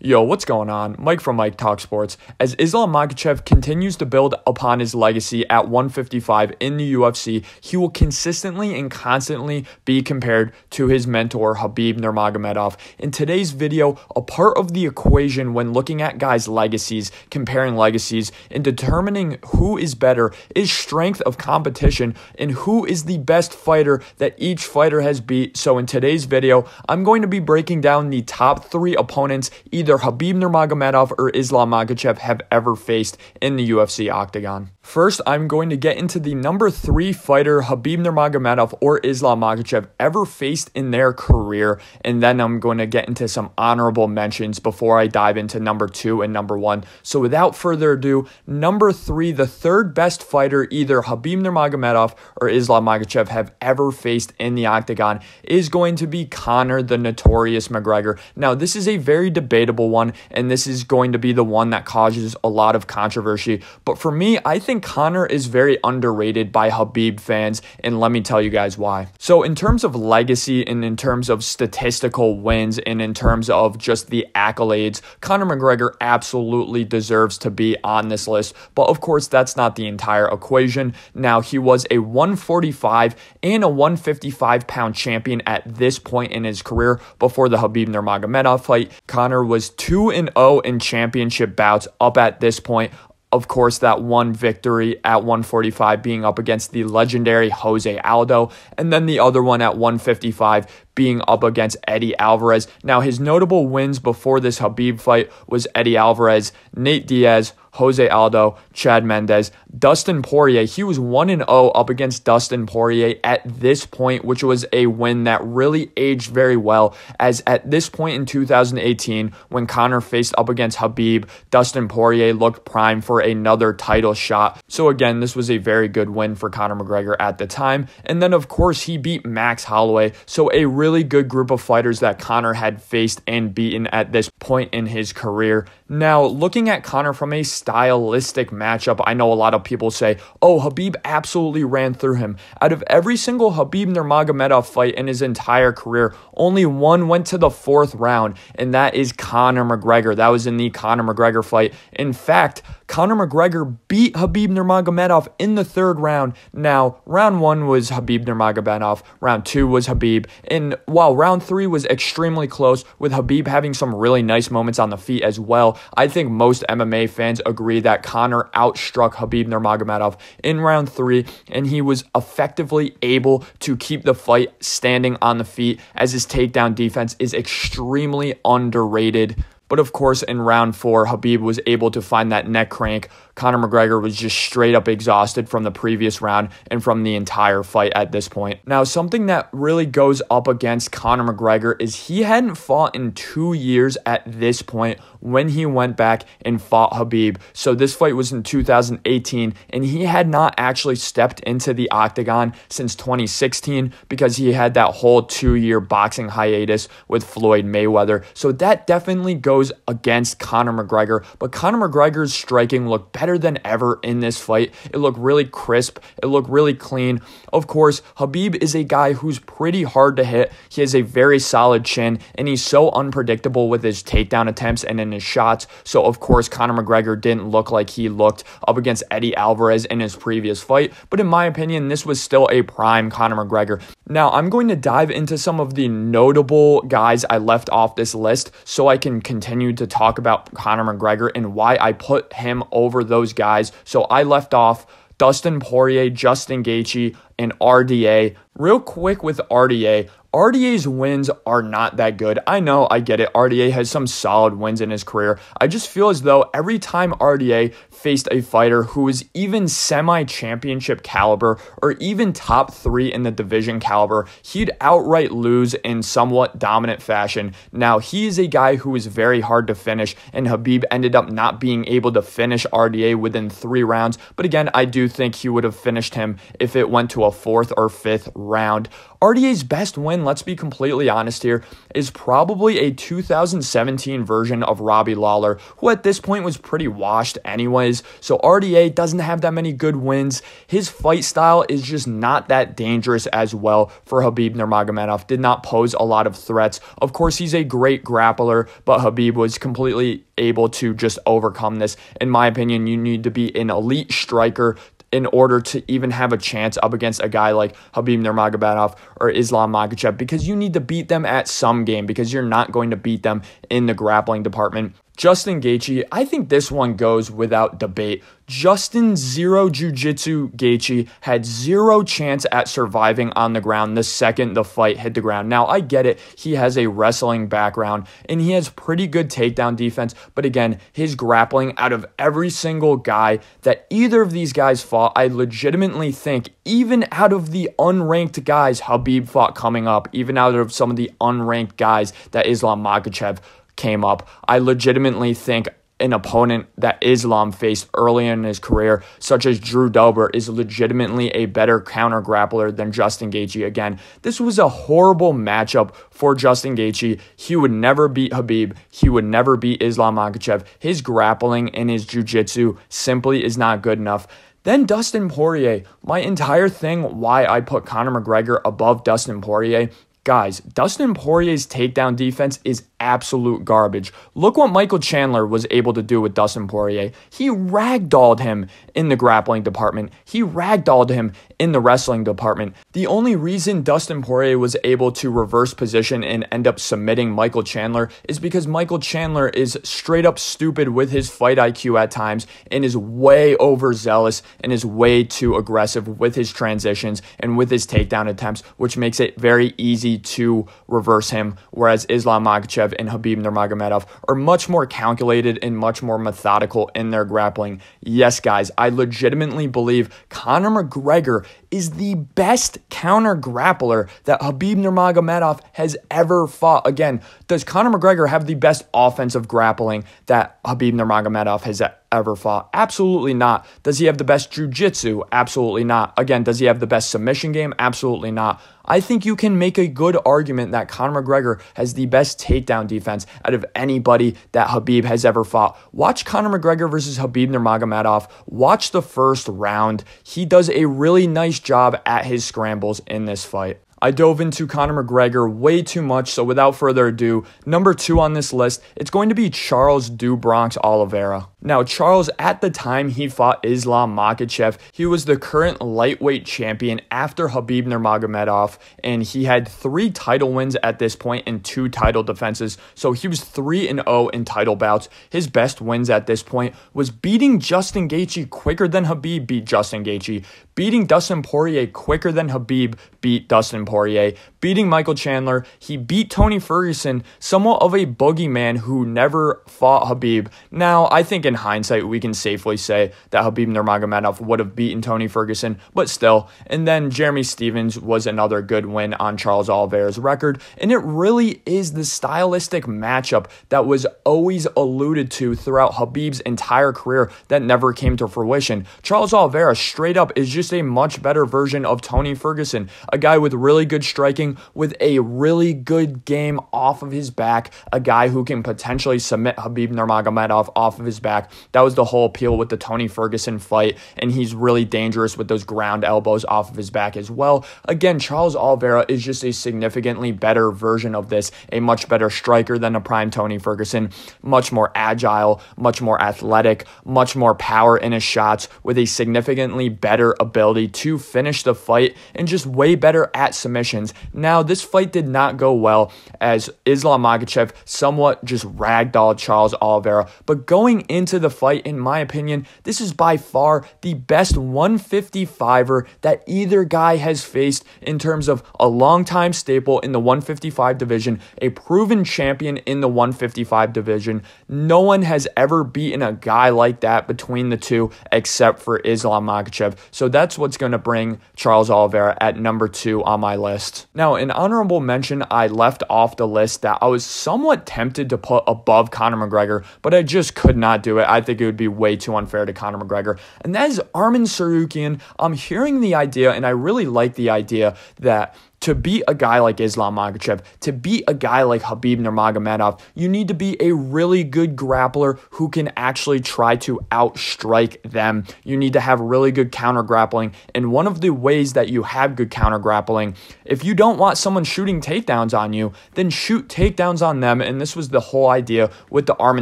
Yo, what's going on? Mike from Mike Talk Sports. As Islam Makhachev continues to build upon his legacy at 155 in the UFC, he will consistently and constantly be compared to his mentor, Khabib Nurmagomedov. In today's video, a part of the equation when looking at guys' legacies, comparing legacies, and determining who is better is strength of competition and who is the best fighter that each fighter has beat. So in today's video, I'm going to be breaking down the top 3 opponents either Khabib Nurmagomedov or Islam Makhachev have ever faced in the UFC octagon. First, I'm going to get into the number 3 fighter Khabib Nurmagomedov or Islam Makhachev ever faced in their career, and then I'm going to get into some honorable mentions before I dive into number 2 and number 1. So without further ado, number 3, the third best fighter either Khabib Nurmagomedov or Islam Makhachev have ever faced in the octagon is going to be Conor the Notorious McGregor. Now, this is a very debatable one, and this is going to be the one that causes a lot of controversy. But for me, I think Conor is very underrated by Khabib fans, and let me tell you guys why. So in terms of legacy and in terms of statistical wins and in terms of just the accolades, Conor McGregor absolutely deserves to be on this list. But of course, that's not the entire equation. Now, he was a 145 and a 155 pound champion at this point in his career before the Khabib Nurmagomedov fight. Conor was 2-0 in championship bouts up at this point. Of course, that one victory at 145 being up against the legendary Jose Aldo, and then the other one at 155 being up against Eddie Alvarez. Now, his notable wins before this Khabib fight was Eddie Alvarez, Nate Diaz, Jose Aldo, Chad Mendes, Dustin Poirier. He was 1-0 up against Dustin Poirier at this point, which was a win that really aged very well, as at this point in 2018, when Conor faced up against Khabib, Dustin Poirier looked primed for another title shot. So again, this was a very good win for Conor McGregor at the time. And then, of course, he beat Max Holloway. So a really good group of fighters that Conor had faced and beaten at this point in his career. Now, looking at Conor from a stylistic matchup, I know a lot of people say, oh, Khabib absolutely ran through him. Out of every single Khabib Nurmagomedov fight in his entire career, only one went to the 4th round, and that is Conor McGregor. That was in the Conor McGregor fight. In fact, Conor McGregor beat Khabib Nurmagomedov in the 3rd round. Now, round 1 was Khabib Nurmagomedov, round 2 was Khabib, and while round 3 was extremely close, with Khabib having some really nice moments on the feet as well, I think most MMA fans agree that Conor outstruck Khabib Nurmagomedov in round 3, and he was effectively able to keep the fight standing on the feet, as his takedown defense is extremely underrated. But of course, in round 4, Khabib was able to find that neck crank. Conor McGregor was just straight up exhausted from the previous round and from the entire fight at this point. Now, something that really goes up against Conor McGregor is he hadn't fought in 2 years at this point when he went back and fought Khabib. So this fight was in 2018, and he had not actually stepped into the octagon since 2016 because he had that whole 2-year boxing hiatus with Floyd Mayweather. So that definitely goes against Conor McGregor, but Conor McGregor's striking looked better than ever in this fight. It looked really crisp. It looked really clean. Of course, Khabib is a guy who's pretty hard to hit. He has a very solid chin, and he's so unpredictable with his takedown attempts and in his shots. So, of course, Conor McGregor didn't look like he looked up against Eddie Alvarez in his previous fight, but in my opinion, this was still a prime Conor McGregor. Now, I'm going to dive into some of the notable guys I left off this list so I can continue to talk about Conor McGregor and why I put him over those guys. So I left off Dustin Poirier, Justin Gaethje, and RDA. Real quick with RDA. RDA's wins are not that good. I know, I get it. RDA has some solid wins in his career. I just feel as though every time RDA faced a fighter who was even semi-championship caliber or even top 3 in the division caliber, he'd outright lose in somewhat dominant fashion. Now, he is a guy who is very hard to finish, and Khabib ended up not being able to finish RDA within 3 rounds. But again, I do think he would have finished him if it went to a 4th or 5th round. RDA's best win, let's be completely honest here, is probably a 2017 version of Robbie Lawler, who at this point was pretty washed anyways. So RDA doesn't have that many good wins. His fight style is just not that dangerous as well for Khabib Nurmagomedov. Did not pose a lot of threats. Of course, he's a great grappler, but Khabib was completely able to just overcome this. In my opinion, you need to be an elite striker in order to even have a chance up against a guy like Khabib Nurmagomedov or Islam Makhachev, because you need to beat them at some game, because you're not going to beat them in the grappling department. Justin Gaethje, I think this one goes without debate. Justin Zero Jiu-Jitsu Gaethje had zero chance at surviving on the ground the second the fight hit the ground. Now, I get it. He has a wrestling background, and he has pretty good takedown defense. But again, his grappling, out of every single guy that either of these guys fought, I legitimately think, even out of the unranked guys Khabib fought coming up, even out of some of the unranked guys that Islam Makhachev came up, I legitimately think an opponent that Islam faced early in his career, such as Drew Dober, is legitimately a better counter grappler than Justin Gaethje. Again, this was a horrible matchup for Justin Gaethje. He would never beat Khabib. He would never beat Islam Makhachev. His grappling and his jiu-jitsu simply is not good enough. Then Dustin Poirier. My entire thing why I put Conor McGregor above Dustin Poirier, guys, Dustin Poirier's takedown defense is absolute garbage. Look what Michael Chandler was able to do with Dustin Poirier. He ragdolled him in the grappling department. He ragdolled him in the wrestling department. The only reason Dustin Poirier was able to reverse position and end up submitting Michael Chandler is because Michael Chandler is straight up stupid with his fight IQ at times and is way overzealous and is way too aggressive with his transitions and with his takedown attempts, which makes it very easy to reverse him, whereas Islam Makhachev and Khabib Nurmagomedov are much more calculated and much more methodical in their grappling. Yes, guys, I legitimately believe Conor McGregor is the best counter grappler that Khabib Nurmagomedov has ever fought. Again, does Conor McGregor have the best offensive grappling that Khabib Nurmagomedov has ever fought? Absolutely not. Does he have the best jiu-jitsu? Absolutely not. Again, does he have the best submission game? Absolutely not. I think you can make a good argument that Conor McGregor has the best takedown defense out of anybody that Khabib has ever fought. Watch Conor McGregor versus Khabib Nurmagomedov. Watch the first round. He does a really nice job at his scrambles in this fight. I dove into Conor McGregor way too much, so without further ado, number 2 on this list, it's going to be Charles "Do Bronx" Oliveira. Now, Charles, at the time he fought Islam Makhachev, he was the current lightweight champion after Khabib Nurmagomedov, and he had 3 title wins at this point and 2 title defenses, so he was 3-0 in title bouts. His best wins at this point was beating Justin Gaethje quicker than Khabib beat Justin Gaethje, beating Dustin Poirier quicker than Khabib beat Dustin Poirier, beating Michael Chandler. He beat Tony Ferguson, somewhat of a boogeyman who never fought Khabib. Now, I think in hindsight, we can safely say that Khabib Nurmagomedov would have beaten Tony Ferguson, but still. And then Jeremy Stephens was another good win on Charles Oliveira's record, and it really is the stylistic matchup that was always alluded to throughout Khabib's entire career that never came to fruition. Charles Oliveira, straight up, is just a much better version of Tony Ferguson, a guy with really good striking, with a really good game off of his back, a guy who can potentially submit Khabib Nurmagomedov off of his back. That was the whole appeal with the Tony Ferguson fight, and he's really dangerous with those ground elbows off of his back as well. Again, Charles Oliveira is just a significantly better version of this, a much better striker than a prime Tony Ferguson, much more agile, much more athletic, much more power in his shots, with a significantly better ability to finish the fight and just way better at submissions. Now, this fight did not go well as Islam Makhachev somewhat just ragdolled Charles Oliveira, but going into the fight, in my opinion, this is by far the best 155er that either guy has faced in terms of a longtime staple in the 155 division, a proven champion in the 155 division. No one has ever beaten a guy like that between the two except for Islam Makhachev. So that's what's going to bring Charles Oliveira at number 2 on my list. Now, an honorable mention I left off the list that I was somewhat tempted to put above Conor McGregor, but I just could not do do it. I think it would be way too unfair to Conor McGregor. And that is Arman Tsarukyan. I'm hearing the idea, and I really like the idea that to beat a guy like Islam Makhachev, to beat a guy like Khabib Nurmagomedov, you need to be a really good grappler who can actually try to outstrike them. You need to have really good counter grappling. And one of the ways that you have good counter grappling, if you don't want someone shooting takedowns on you, then shoot takedowns on them. And this was the whole idea with the Arman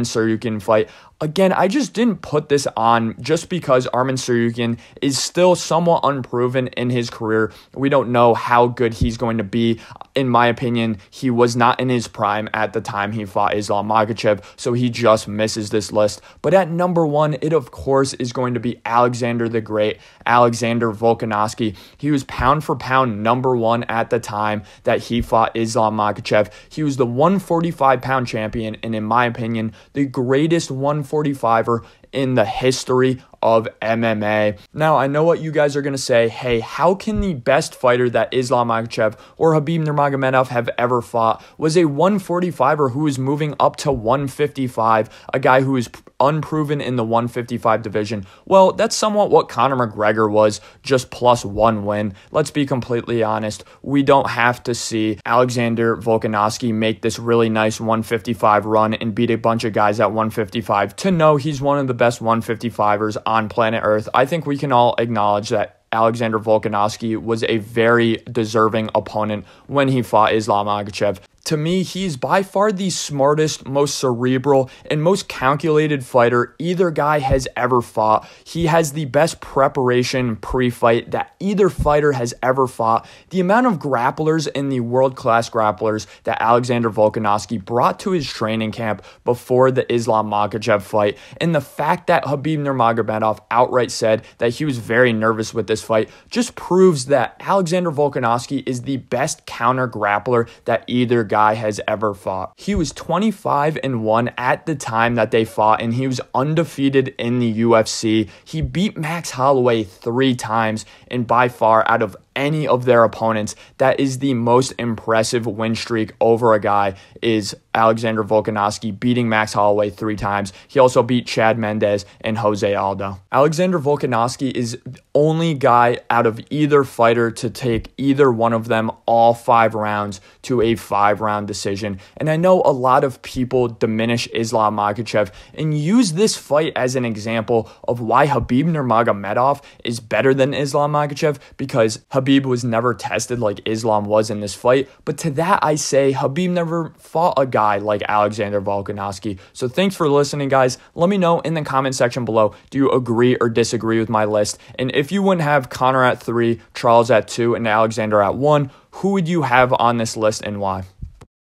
Tsarukyan fight. Again, I just didn't put this on just because Arman Tsarukyan is still somewhat unproven in his career. We don't know how good he's going to be. In my opinion, he was not in his prime at the time he fought Islam Makhachev, so he just misses this list. But at number one, it of course is going to be Alexander the Great, Alexander Volkanovski. He was pound for pound number one at the time that he fought Islam Makhachev. He was the 145-pound champion, and in my opinion, the greatest 145er in the history of MMA. Now, I know what you guys are going to say. Hey, how can the best fighter that Islam Makhachev or Khabib Nurmagomedov have ever fought was a 145er who was moving up to 155, a guy who is unproven in the 155 division? Well, that's somewhat what Conor McGregor was, just plus one win. Let's be completely honest. We don't have to see Alexander Volkanovski make this really nice 155 run and beat a bunch of guys at 155 to know he's one of the best 155ers on planet Earth. I think we can all acknowledge that Alexander Volkanovski was a very deserving opponent when he fought Islam Makhachev. To me, he's by far the smartest, most cerebral, and most calculated fighter either guy has ever fought. He has the best preparation pre-fight that either fighter has ever fought. The amount of grapplers and the world-class grapplers that Alexander Volkanovski brought to his training camp before the Islam Makhachev fight, and the fact that Khabib Nurmagomedov outright said that he was very nervous with this fight just proves that Alexander Volkanovski is the best counter grappler that either guy has ever fought. He was 25-1 at the time that they fought, and he was undefeated in the UFC. He beat Max Holloway 3 times, and by far out of any of their opponents, that is the most impressive win streak over a guy is Alexander Volkanovski beating Max Holloway 3 times. He also beat Chad Mendes and Jose Aldo. Alexander Volkanovski is the only guy out of either fighter to take either one of them all 5 rounds to a 5-round decision. And I know a lot of people diminish Islam Makhachev and use this fight as an example of why Khabib Nurmagomedov is better than Islam Makhachev, because Khabib was never tested like Islam was in this fight. But to that I say Khabib never fought a guy like Alexander Volkanovski. So thanks for listening, guys. Let me know in the comment section below, do you agree or disagree with my list? And if you wouldn't have Conor at 3, Charles at 2, and Alexander at 1, who would you have on this list and why?